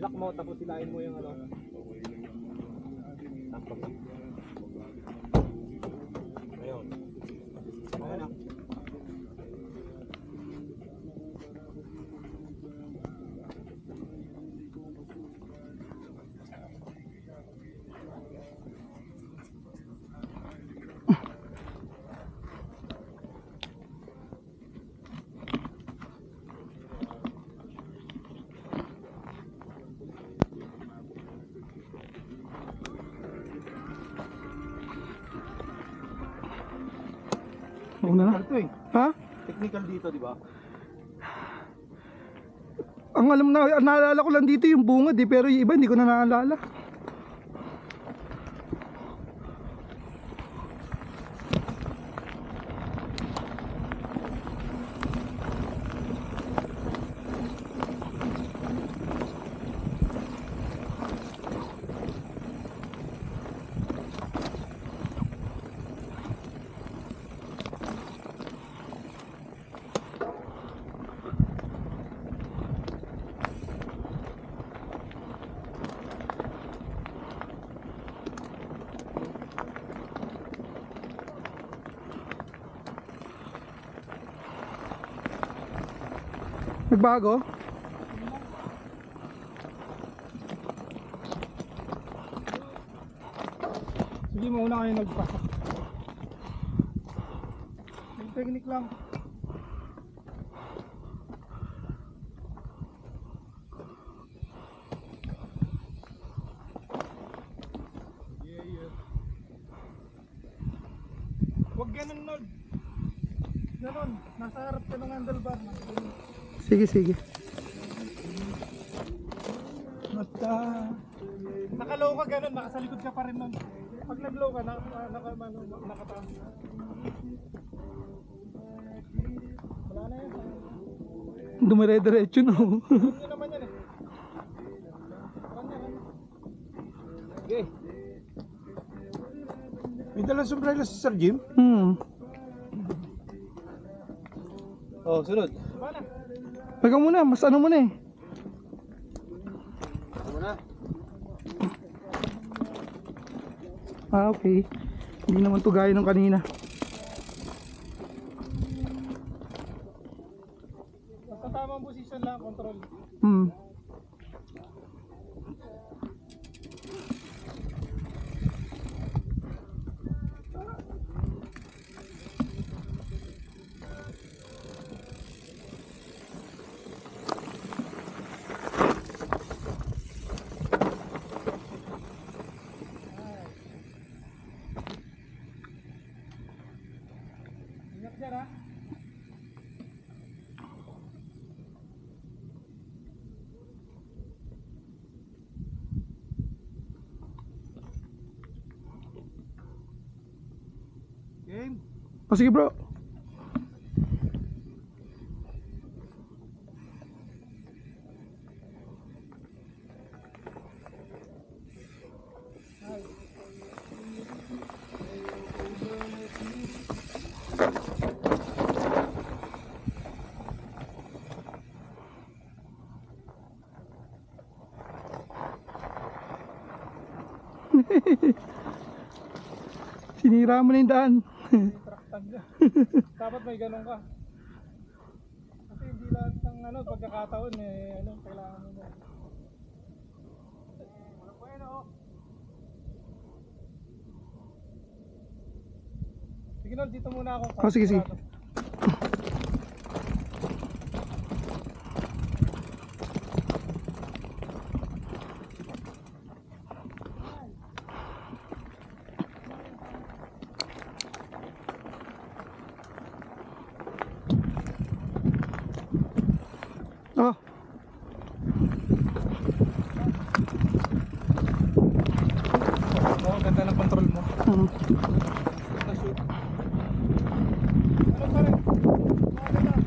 Ilak mo tapos silain mo yung ano. Ayun. Okay na. Una na. Ito eh. Ha? Technical dito, di ba? Ang alam na, naalala ko lang dito yung bungad eh, pero yung iba hindi ko na naalala. Nagbago? Sige, mauna kayo nagpasa. May technique lang. Yeah. Huwag ganun, Nod. Ganun, nasa harap ka ng handlebar. Sige, sige. Basta nakalow ka ganun, nakasalikod ka pa rin nun. Pag nag-low ka, nakataas. Wala na yun. Dumire-diretso no. Hindi naman yan eh. Okay. May dalang sombrero si Sir Jim? Oh, sunod. Mana? Teka muna, mas ano muna eh. Muna. Ah, okay. Hindi naman to gaya ng kanina. Basta tamang position lang, control. Ingat dyan ha. Game. O sige bro. Sinira mo na yung daan. Traktag na. Dapat may ganun ka. Kasi hindi lahat ng pagkakataon kailangan mo na. Wala po yan oh. Sige Nol, dito muna ako. Oh, sige, sige. Oh. Oo, ganda ng control mo. Ganda shoot. Ano pa rin? Maganda.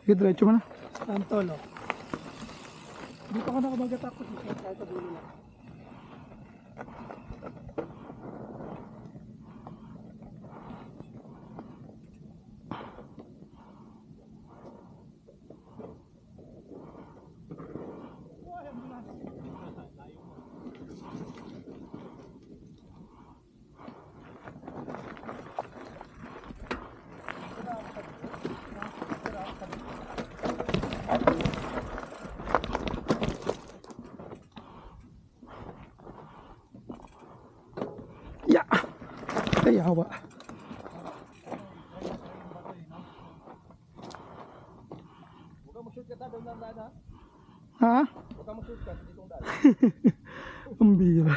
Sige, diretso mo na. Antol, oh. Dito ko na kumagatakot. Kahit sa dulo lang. Ya! Ay, hawa. Huwag kang mag-shortcut na doon lang daan ha. Ha? Huwag kang mag-shortcut ditong daan. Ang bira.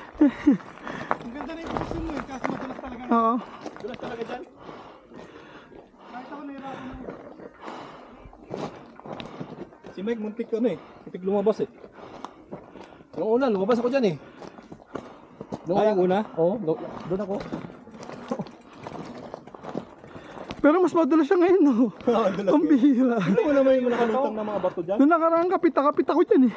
Ang ganda na yung posisyon mo eh. Kaso madulas talaga. Oo. Dulas talaga dyan. Kahit ako nahirapan na. Si Mike muntik ka na eh. Muntik lumabas eh. Noong una, lumabas ako dyan eh. Noong una? Oo, doon ako. Pero mas madulas siya ngayon, no? Ang bira. Hindi mo naman yung nakalutang ng mga bato dyan. Noong nakaraan, kapit-kapit ako dyan eh.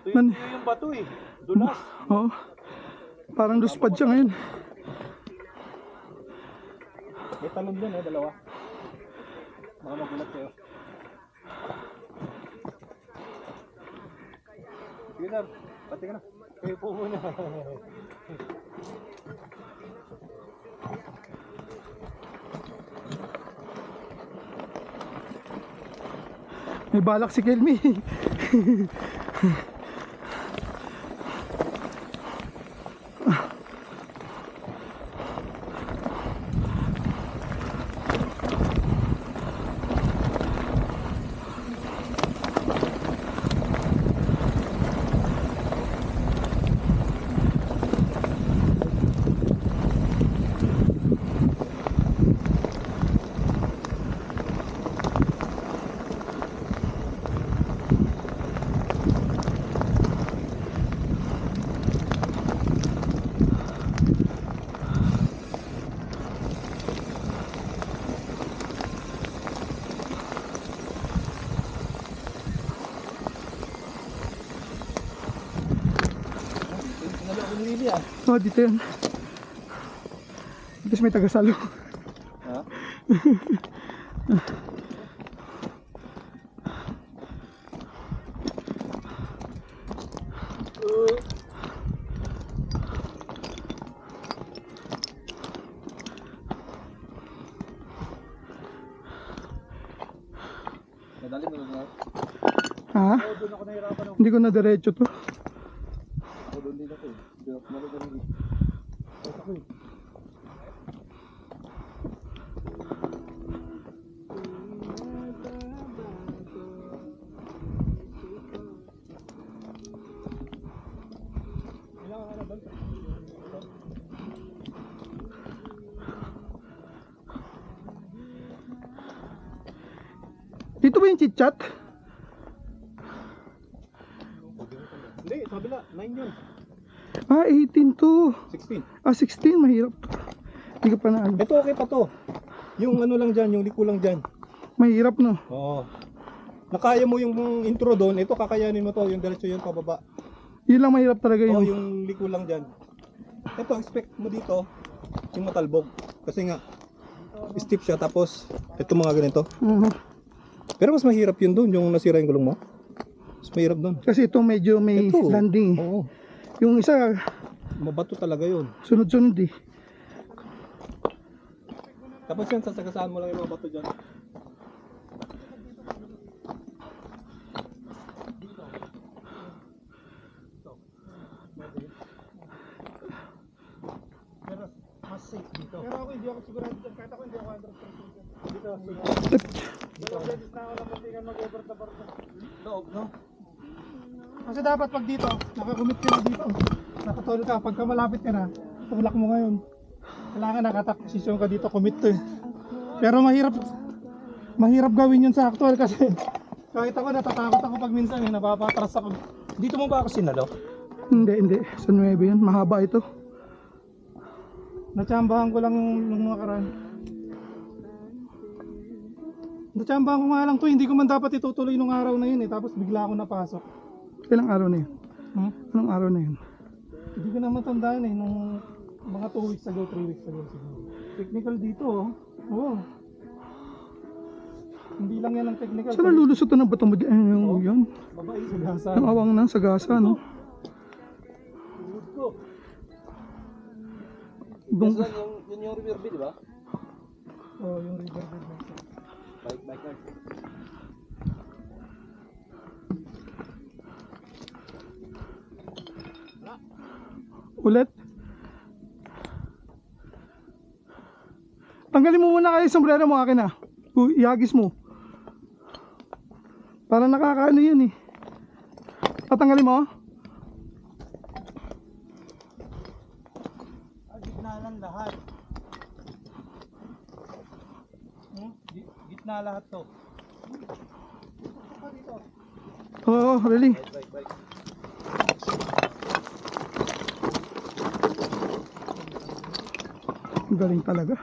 Ito yung bato eh. Dulas. Oo. Parang luspad siya ngayon. May talon dyan eh, dalawa. Baka magulat kayo. Sige na, pati ka na. Kayo po muna. May balak si Kelmi. Sinalo ako ni Lily ah. Oh, dito yan. At least may tagasalo. Ha? Madali mo na. Ha? Doon ako nahirapan. Hindi ko na diretso to. Ako doon din ako eh. Hindi ako madali rin. Ako eh. Kailangan ka na ba? Dito ba yung chitchat? Hindi, sa kabila. 9 yun. Ah, 18 to. 16. Ah, 16. Mahirap to. Hindi ko pa na ano. Ito okay pa to. Yung ano lang dyan, yung liko lang dyan. Mahirap, no? Oo. Nakaya mo yung intro doon, ito kakayanin mo to, yung diretso yun pababa. Yun lang mahirap talaga Oo, yung... yung liko lang dyan. Ito, expect mo dito, yung matalbog. Kasi nga, steep siya, tapos, ito mga ganito. Mhm. Pero mas mahirap yun doon, yung nasira yung gulong mo. Mas mahirap doon. Kasi ito medyo may Ito. landing. Oo. Yung isa, Mabato talaga yun. sunod-sunod eh. Tapos yan, sasagasaan mo lang yung mga bato dyan. Pero mas safe dito. Pero ako hindi ako sigurado dyan. Kahit ako hindi ako 100% dyan. Dito, safe. Dalawang beses na ako napatingan mag-over the bar. Loob, no? Kasi dapat pag dito, nakakumit ka na dito. Nakatulog ka, pagka malapit ka na, tulak mo ngayon. Kailangan nakatak-posisyon ka dito, commit to eh. Pero mahirap gawin yun sa actual kasi kahit ako natatakot ako pag minsan eh, napapatras ako. Dito mo ba ako sinalo? Hindi. Sa 9 yan. Mahaba ito. Natsambahan ko lang nung nakaraan. Natsambahan ko nga lang to, hindi ko man dapat itutuloy nung araw na yun eh. Tapos bigla ako napasok. Ilang araw na yun? Hmm? Anong araw na yun? Hindi ko na matandaan eh, nung mga 2 weeks ago, 3 weeks ago siguro. Technical dito oh. Oo. Hindi lang yan ang technical. Saan nalulusot na ng bato mo dyan? Yan. Babae sa gasa. Ang awang na sa gasa, no? Good ko. Dun- Yun yung river bed, di ba? Oo, yung riverbed na isa. Bike card. Ulit. Tanggalin mo muna kayo yung sombrero mo, akin ah. Ihagis mo. Para nakakaano yun eh. Tatanggalin mo? Gitna lang lahat. Gitna lahat to. Oo, really. Bike. Ang galing talaga.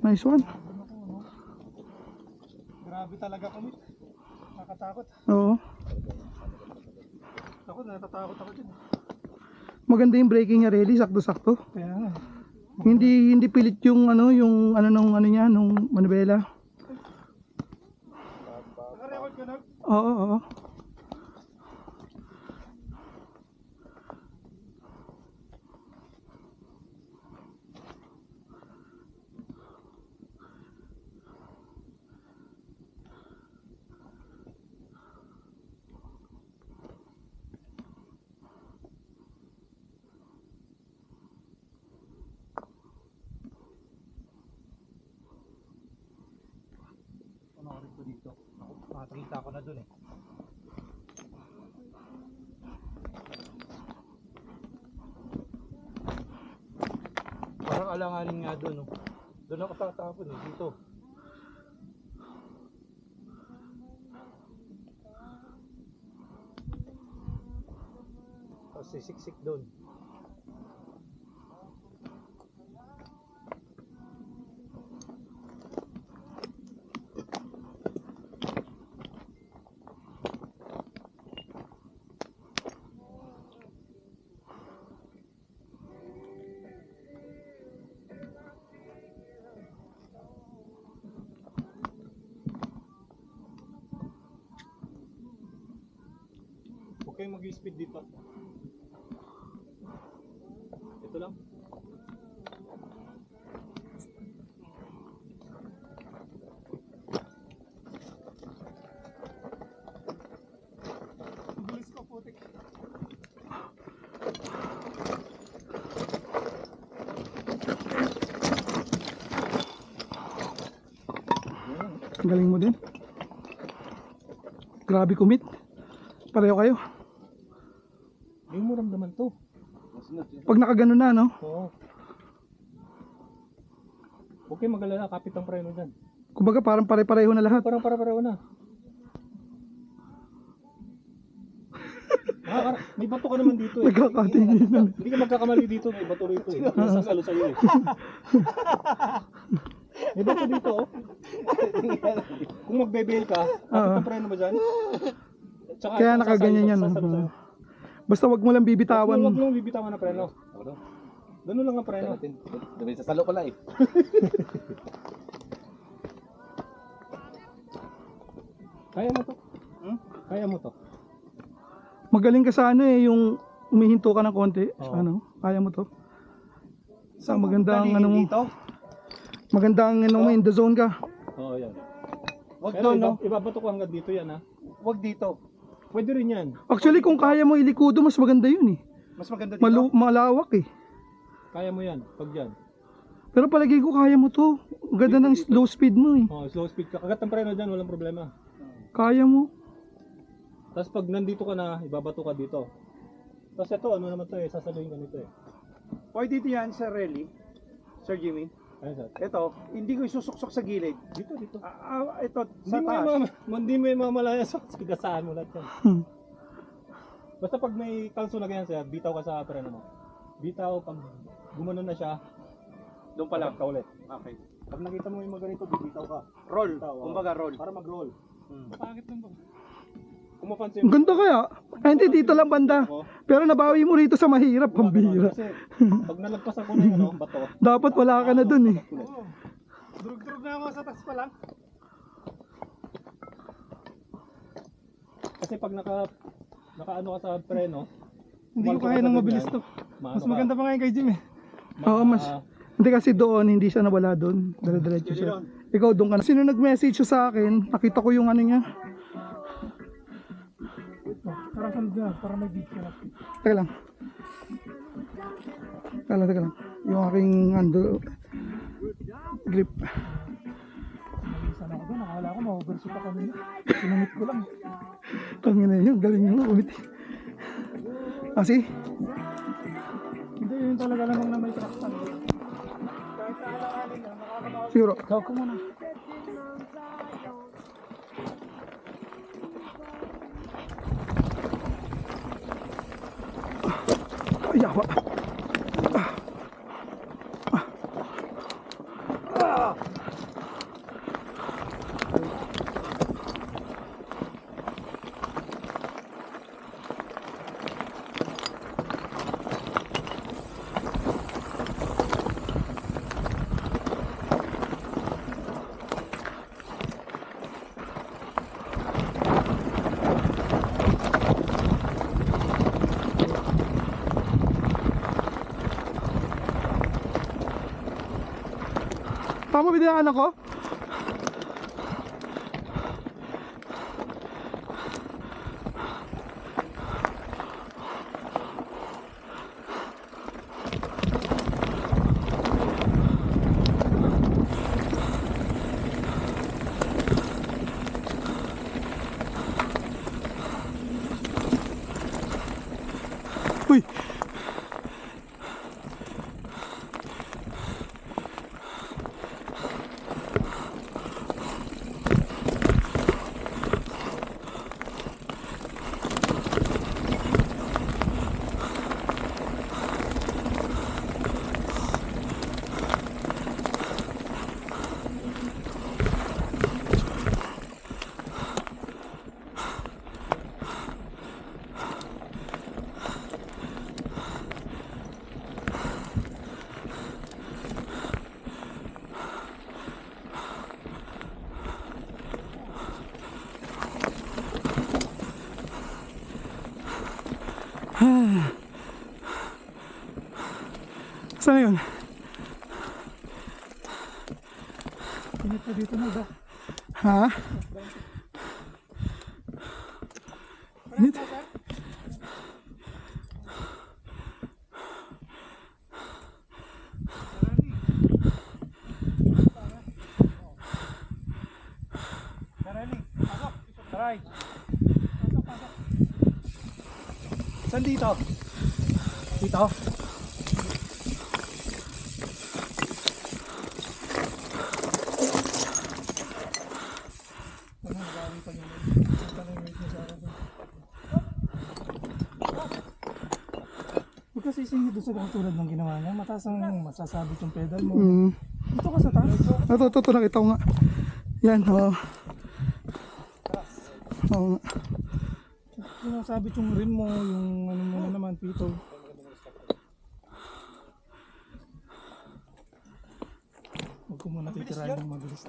Nice one. Grabe talaga commit. Nakatakot. Oo. Ako natatakot ako dyan. Maganda yung braking niya, really. Sakto-sakto. Kaya nga. Hindi pilit yung ano niya, nung manubela. Naka-record ka na? Oo. Panoorin ko dito. Nakakita ko na dun eh. Parang alanganin nga dun oh. Doon ako tatapon eh, dito. Tapos sisiksik doon. Huwag kayong mag-speed dito. Ito lang. Bilis ko, putik. Ang galing mo din. Grabe commit. Pareho kayo. Hindi mo ramdaman to. Pag nakaganon na, no? Oo. Huwag kayong mag-alala, kapit ang preno dyan. Kumbaga parang pare-pareho na lahat. Parang para-pareho na. May bato ka naman dito eh. Nagkakatinginan. Hindi ka magkakamali dito, may bato rito eh. Nasasalo sa'yo eh. May bato dito oh. Kung magbe-bail ka, kapit ang preno mo dyan. Tsaka Kaya ito, nakaganyan yan. sasalo sa'yo. Basta wag mo lang bibitawan. Huwag mo bibitawan na preno. Ganun lang ang preno. Dami sa salo pala eh. Kaya mo to. Kaya mo to. Magaling ka sa ano eh, yung umihinto ka ng konti. Oo. Sa ano, kaya mo to. Sa magandang ano mo. Magandang ano mo, in the zone ka. Oo, yan. Wag Pero doon, no? ibabato ko hanggang dito yan ha. Wag dito. Pwede rin yan. Actually, kung kaya mo ilikudo, mas maganda yun eh. Mas maganda dito. Malawak eh. Kaya mo yan, pag yan. Pero palagi ko kaya mo to. Ang ganda ng slow speed mo eh. Oh, slow speed ka. Kagat ang preno dyan, walang problema. Kaya mo. Tapos pag nandito ka na, ibabato ka dito. Tapos ito, ano naman to eh, sasaluhin ka nito eh. Pwede dito yan, Sir Relly. Sir Jimmy. Ano sir? Ito, hindi ko isusuksok sa gilid. Dito, dito. Ito, sa taas. Hindi mo yung mamalaya sa sigasaan mo lahat yan. Hmm. Basta pag may kalso na ganyan sir, bitaw ka sa preno mo. Bitaw, pag gumanon na siya, Doon pa lang. ka ulit. Okay. Pag nakita mo yung mga ganito, bibitaw ka. Roll. Bitaw, Kumbaga roll. para mag-roll. Pangit lang ba? Kung mapansin Ang ganda kaya. Ay, hindi, dito lang banda. Pero nabawi mo rito sa mahirap, pambira. Kasi pag nalagpasan ko na yung ano, bato, Dapat wala ka na dun eh. Oo. Drug-drug na ako sa taas pa lang. kasi pag nakaano ka sa preno, Hindi ko kaya nang mabilis to. Mas maganda pa nga yung kay Jim eh. Oo, mas. Hindi kasi doon, hindi siya nawala doon. Dire-diretso siya. Ikaw doon ka na. Sino nag-message siya sa akin? Nakita ko yung ano niya. Parang sunod na, para may beat ka na. Teka lang. Teka lang. Yung aking grip. Nalisan ako doon, nakakala ko ma-overshoot ako nila. Sinamit ko lang. Tangina yun, galing nyo. Kumiti. Kasi, Hindi, yun talaga lamang na may traction. Kahit sa alang-aling na, makakamawa. siguro. Ikaw ko muna. Ay, yawa. Tama ba din anak ko? Uy! Saan na yun? Pinit pa dito na ba? Ha? Init? Kareli, pasok. Taray. Pasok. Saan dito? Dito? Huwag kasi singit doon sa katulad ng ginawa niya. Mataas ang masasabit yung pedal mo. Mm. Dito ka sa taas. Ito, nakita ko nga. Yan, oo. Oo nga. Sinasabit yung rim mo, yung ano mo na naman, pito. Huwag ko muna titirahin ng mabilis.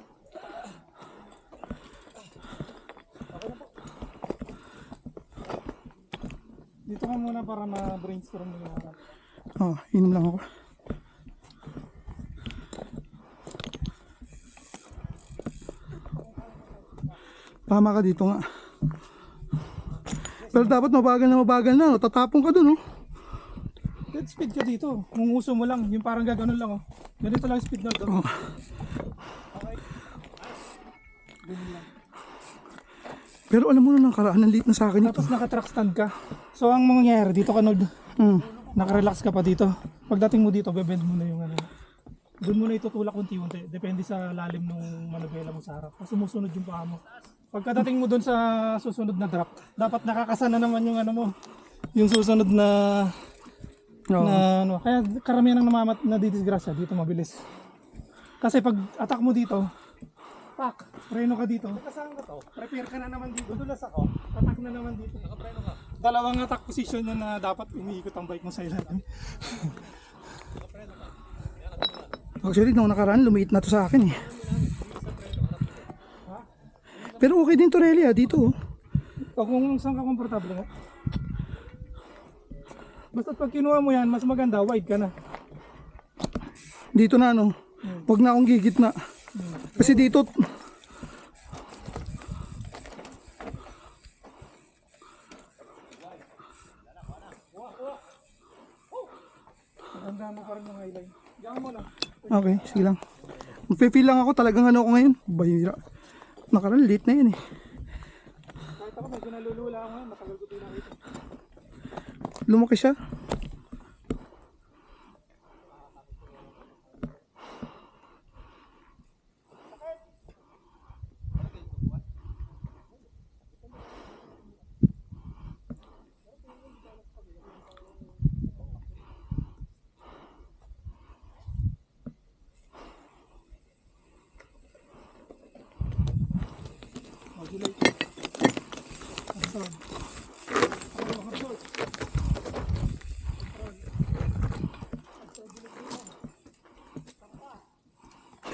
Dito ka muna para ma-brainstorm mo yung mga. Oh, inom lang ako. Tama ka dito nga. Pero dapat mabagal na, no? Tatapon ka dun, oh. Dead speed ka dito. Kung uso mo lang, yung parang gaganon lang, oh. Ganito lang speed na to. Oh. Okay. Ganun lang. Pero alam mo na nakaraan, ang late na sa akin ito. Tapos naka-track stand ka. So ang mangyayari dito ka Hmm. nakarelax ka pa dito. Pagdating mo dito, bebend mo na yung ano. Doon mo na itutulak unti-unti. Depende sa lalim ng manubela mo sa harap. Kasi sumusunod yung paa mo. Pagkadating mo doon sa susunod na drop, dapat nakakasana naman yung ano mo. Yung susunod na ano. Kaya karamihan ng na didisgrasya dito mabilis. Kasi pag attack mo dito, pak, preno ka dito. Kasama ka to. Prepare ka na naman dito. Dudulas ako. Attack na naman dito. Nakapreno ka. Dalawang attack position yun na dapat umiikot ang bike mo sa ilalim. Actually, nung nakaraan, lumiit na to sa akin eh. Pero okay din to, Relly, dito. O kung saan ka komportable mo. Basta pag kinuha mo yan, mas maganda, wide ka na. Dito na, ano. Huwag na akong gigit na. Kasi dito, Maganda mo pa rin yung highline. Diyan mo lang. okay, sige lang. Magpe-feel lang ako, talagang ano ako ngayon. Bahira. Nakaraan, late na yun eh. Kahit ako medyo nalulula ako ngayon, matagal ko pinakita. Lumaki siya.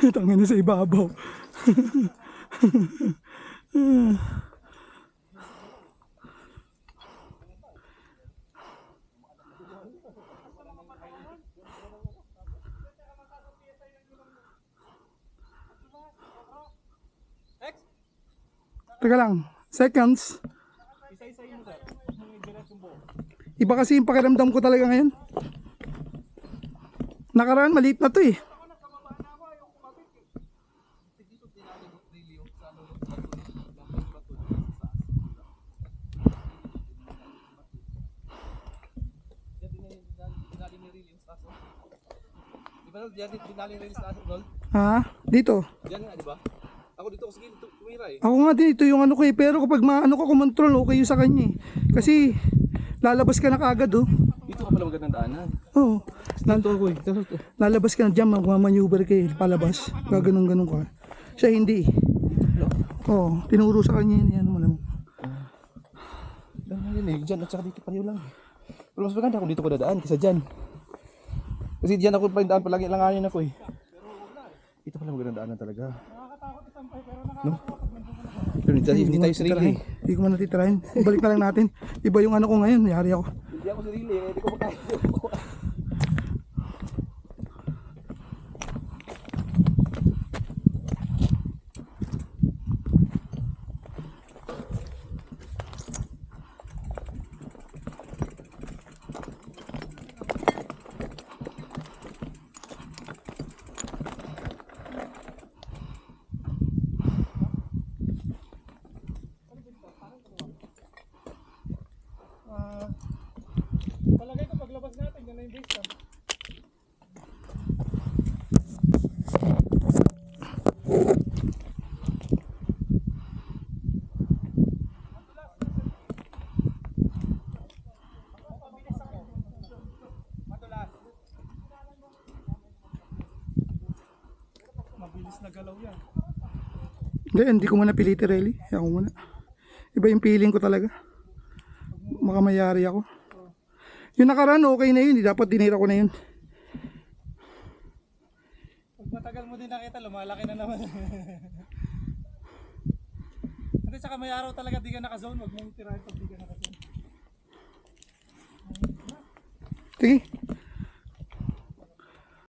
Tangin na sa ibabaw. Teka lang, seconds. Iba kasi yung pakiramdam ko talaga ngayon. Nakaraan, maliit na to eh. Di ba diyan dinaling release na Nol? Ha? Dito. Diyan nga, di ba? Ako dito ako sige tumira eh. Ako nga din, ito yung ano ko eh. Pero kapag maano ko kumontrol, okay yung sa kanya eh. Kasi lalabas ka na kaagad oh. Dito ka pala magandang daanan. Oo. Dito ako eh. Lalabas ka na dyan, magmamaneuver ka eh. Palabas. Gaganon-ganon ka. Siya hindi eh. Oo. Tinuro sa kanya yun. Yan mo lang. Dahil yun eh. Diyan at saka dito pareho lang eh. Pero mas maganda kung dito ko dadaan kaysa dyan. Kasi diyan ako pa yung daan palagi langanin ako eh. Ito pala magandang daanan talaga. Nakakatakot isampay pero No? Pero hindi tayo sarili eh. Hindi ko man natitirahin. Balik na lang natin. Iba yung ano ko ngayon. Yari ako. Hindi ako sarili eh. Hindi ko makaya. palagay ko paglabas natin, yan na yung base camp. Mabilis na galaw yan. Hindi ko muna piliti really. Ako muna. Iba yung feeling ko talaga. Makamayari ako. Yung nakaraan okay na yun. Dapat dinira ko na yun. Pag matagal mo din nakita, lumalaki na naman. Hindi, saka may araw talaga di ka naka-zone. Huwag mong tirahin pag di ka naka-zone. Sige.